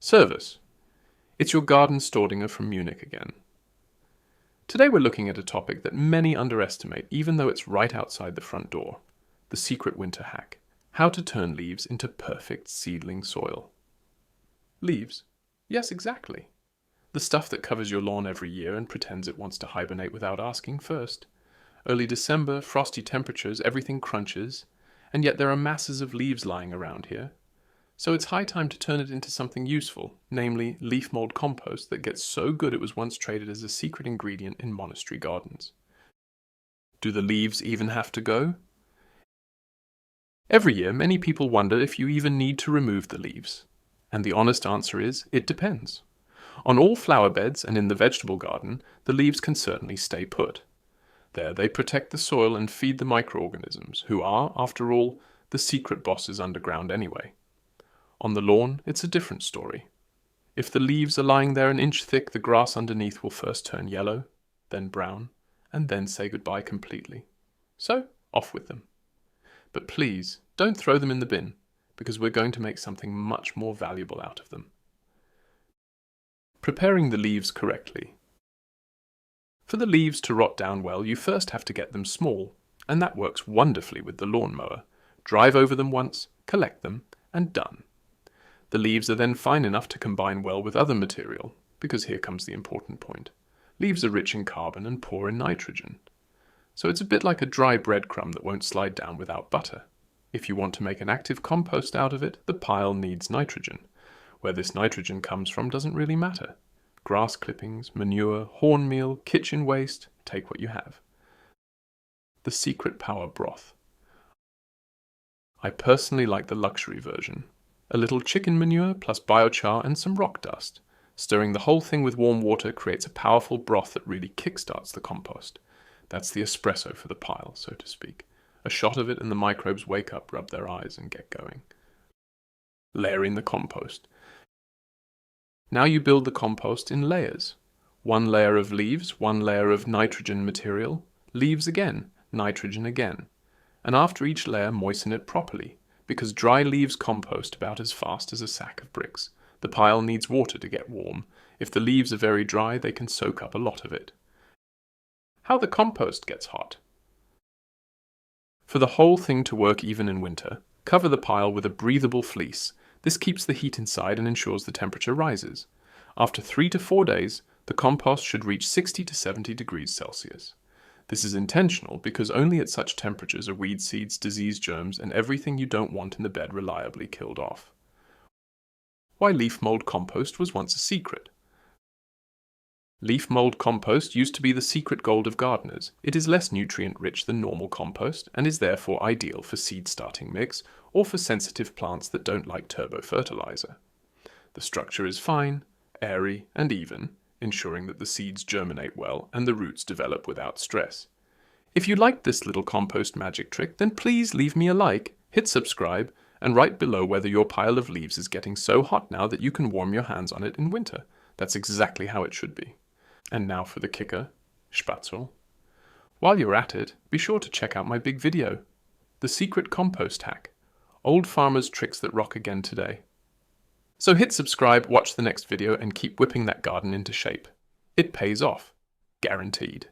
Servus. It's your garden Stordinger from Munich again. Today we're looking at a topic that many underestimate even though it's right outside the front door. The secret winter hack. How to turn leaves into perfect seedling soil. Leaves? Yes, exactly. The stuff that covers your lawn every year and pretends it wants to hibernate without asking first. Early December, frosty temperatures, everything crunches, and yet there are masses of leaves lying around here. So it's high time to turn it into something useful, namely leaf mold compost that gets so good it was once traded as a secret ingredient in monastery gardens. Do the leaves even have to go? Every year, many people wonder if you even need to remove the leaves. And the honest answer is, it depends. On all flower beds and in the vegetable garden, the leaves can certainly stay put. There they protect the soil and feed the microorganisms, who are, after all, the secret bosses underground anyway. On the lawn, it's a different story. If the leaves are lying there an inch thick, the grass underneath will first turn yellow, then brown, and then say goodbye completely. So, off with them. But please, don't throw them in the bin, because we're going to make something much more valuable out of them. Preparing the leaves correctly. For the leaves to rot down well, you first have to get them small, and that works wonderfully with the lawnmower. Drive over them once, collect them, and done. The leaves are then fine enough to combine well with other material, because here comes the important point. Leaves are rich in carbon and poor in nitrogen. So it's a bit like a dry breadcrumb that won't slide down without butter. If you want to make an active compost out of it, the pile needs nitrogen. Where this nitrogen comes from doesn't really matter. Grass clippings, manure, horn meal, kitchen waste, take what you have. The secret power broth. I personally like the luxury version. A little chicken manure plus biochar and some rock dust. Stirring the whole thing with warm water creates a powerful broth that really kickstarts the compost. That's the espresso for the pile, so to speak. A shot of it and the microbes wake up, rub their eyes and get going. Layering the compost. Now you build the compost in layers. One layer of leaves, one layer of nitrogen material, leaves again, nitrogen again. And after each layer, moisten it properly, because dry leaves compost about as fast as a sack of bricks. The pile needs water to get warm. If the leaves are very dry, they can soak up a lot of it. How the compost gets hot. For the whole thing to work even in winter, cover the pile with a breathable fleece. This keeps the heat inside and ensures the temperature rises. After 3 to 4 days, the compost should reach 60 to 70 degrees Celsius. This is intentional because only at such temperatures are weed seeds, disease germs, and everything you don't want in the bed reliably killed off. Why leaf mold compost was once a secret. Leaf mold compost used to be the secret gold of gardeners. It is less nutrient-rich than normal compost and is therefore ideal for seed-starting mix or for sensitive plants that don't like turbo fertilizer. The structure is fine, airy, and even, ensuring that the seeds germinate well and the roots develop without stress. If you liked this little compost magic trick, then please leave me a like, hit subscribe, and write below whether your pile of leaves is getting so hot now that you can warm your hands on it in winter. That's exactly how it should be. And now for the kicker, Spatzel. While you're at it, be sure to check out my big video, The Secret Compost Hack, Old Farmers' Tricks That Rock Again Today. So hit subscribe, watch the next video, and keep whipping that garden into shape. It pays off. Guaranteed.